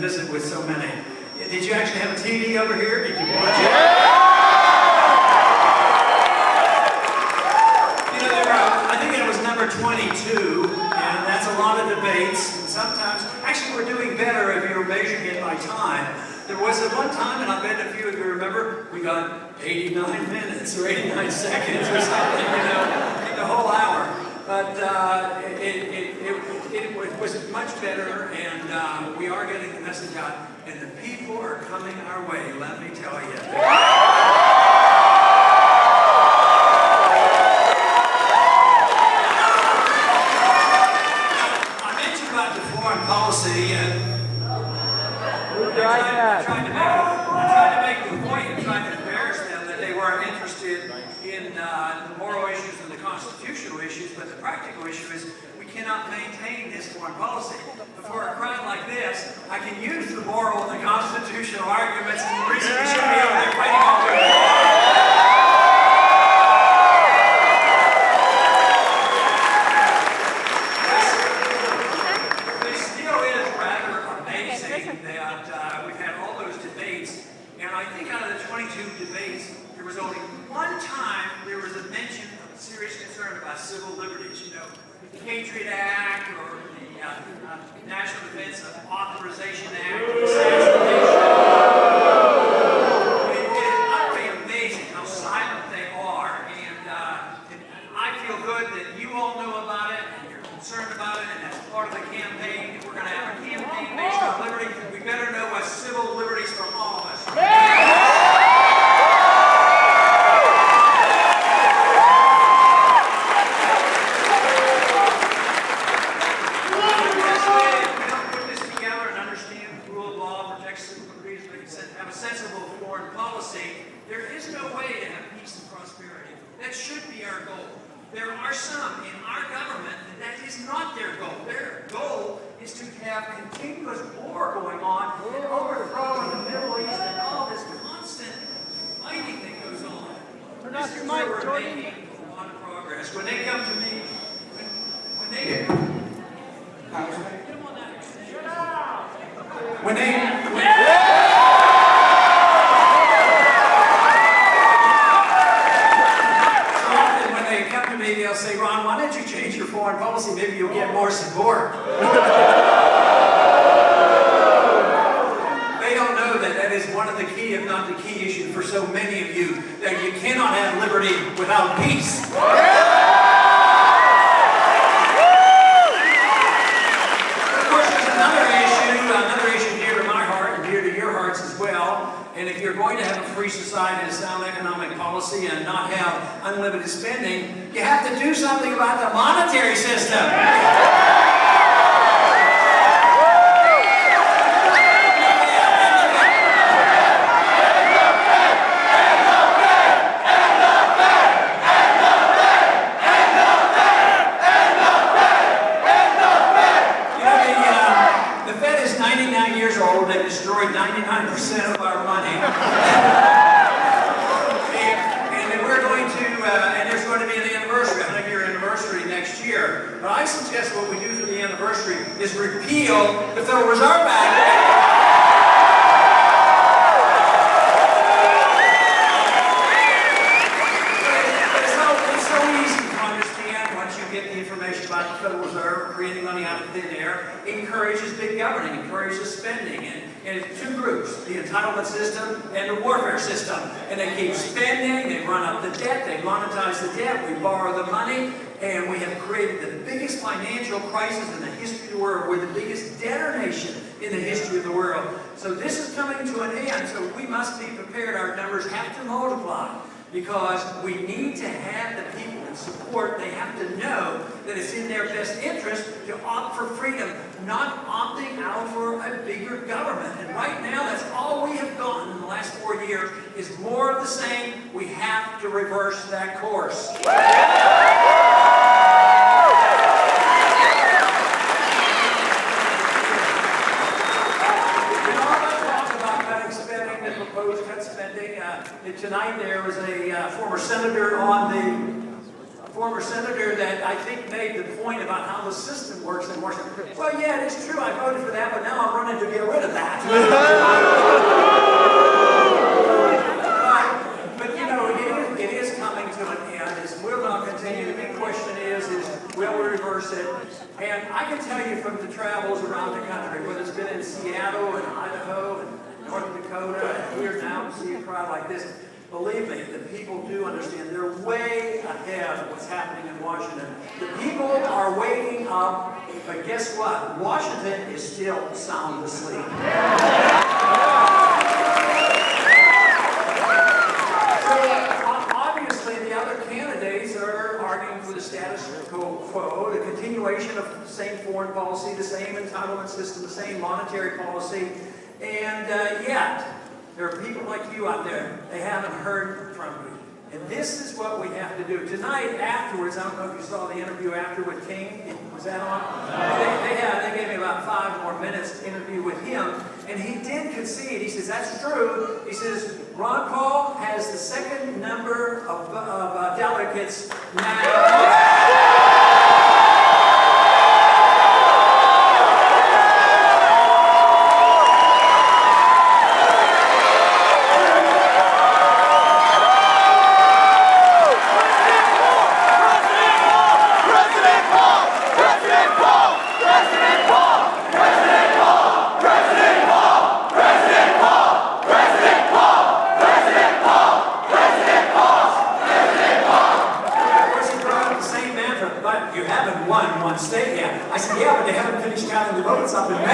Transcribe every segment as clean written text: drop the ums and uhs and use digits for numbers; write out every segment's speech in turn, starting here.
visit with so many. Did you actually have a TV over here? Did you watch it? You know, I think it was number 22, and that's a lot of debates. And sometimes, actually, we're doing better if you're measuring it by time. There was at one time, and I bet a few of you remember, we got 89 minutes or 89 seconds or something, you know, in the whole hour. But it was much better, and we are getting the message out, and the people are coming our way, let me tell you. I mentioned about the foreign policy, and I'm trying to make the point and trying to embarrass them that they weren't interested in the moral issues and the constitutional issues, but the practical issue is we cannot maintain this foreign policy. For a crowd like this, I can use the moral and the constitutional arguments, and the reason we should be over there fighting all over. It still is rather amazing that we've had all those debates, and I think out of the 22 debates, there was only one time there was a mention of serious concern about civil liberties, you know, the Patriot Act or the National Defense Authorization Act, the assassination. It is utterly amazing how silent they are, and I feel good that you all know about it, and you're concerned about it, and that's part of the campaign. If we're going to have a campaign based on liberty, we better know what civil liberties for all of us. There are some in our government that is not their goal. Their goal is to have continuous war going on and overthrow in the Middle East and all this constant fighting that goes on. This is where we're making a lot of progress. When they come to me, when they get them on that. When they they'll say, Ron, why don't you change your foreign policy? Maybe you'll get more support. They don't know that that is one of the key, if not the key issue for so many of you, that you cannot have liberty without peace. Of course, there's another issue dear to my heart and dear to your hearts as well. And if you're going to have a free society and a sound economic policy and not have unlimited spending, you have to do something about the monetary system. The Fed is 99 years old. They destroyed 99% of our money. And there's going to be an anniversary, 100-year anniversary next year. But I suggest what we do for the anniversary is repeal the Federal Reserve Act. It's so easy to understand once you get the information about the Federal Reserve creating money out of thin air. It encourages big governing, encourages spending, and it's two groups, the entitlement system and the warfare system. And they keep spending, they run up the debt, they monetize the debt, we borrow the money, and we have created the biggest financial crisis in the history of the world. We're the biggest debtor nation in the history of the world. So this is coming to an end, so we must be prepared. Our numbers have to multiply, because we need to have the people in support. They have to know that it's in their best interest to opt for freedom, not opting out for a bigger government. And right now, that's all we have gotten in the last 4 years is more of the same. We have to reverse that course. Proposed cut spending. Tonight there was a former senator that I think made the point about how the system works in Washington. Well, yeah, it is true. I voted for that, but now I'm running to get rid of that. Ohio and Idaho and North Dakota and here now to see a crowd like this. Believe me, the people do understand. They're way ahead of what's happening in Washington. The people are waking up, but guess what? Washington is still sound asleep. Obviously, the other candidates are arguing for the status quo, the continuation of the same foreign policy, the same entitlement system, the same monetary policy, and yet, there are people like you out there, they haven't heard from you. And this is what we have to do. Tonight, afterwards, I don't know if you saw the interview after with King. Was that on? They gave me about 5 more minutes to interview with him. And he did concede. He says, that's true. He says, Ron Paul has the second number of delegates now. State yet. I said, yeah, but they haven't finished counting the votes up in Maine.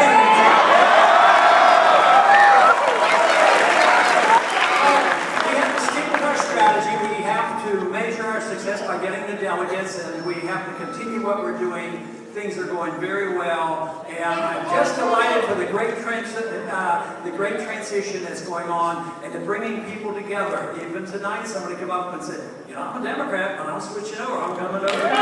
We have to stick with our strategy. We have to measure our success by getting the delegates, and we have to continue what we're doing. Things are going very well, and I'm just delighted for the great transition that's going on, and to bringing people together. Even tonight, somebody come up and said, you know, I'm a Democrat, but I'm switching over. I'm coming over.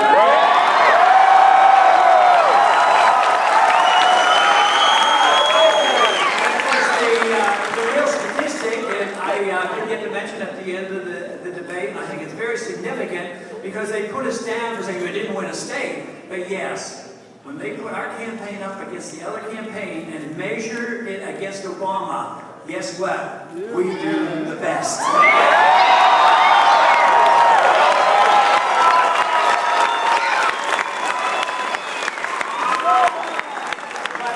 At the end of the debate, and I think it's very significant because they put us down for saying we didn't win a state. But yes, when they put our campaign up against the other campaign and measure it against Obama, guess what? We do the best. But I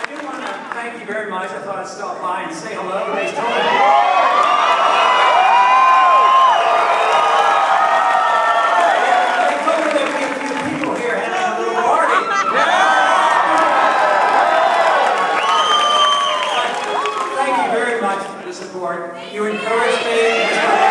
do want to thank you very much. I thought I'd stop by and say hello. They told me. You encouraged me.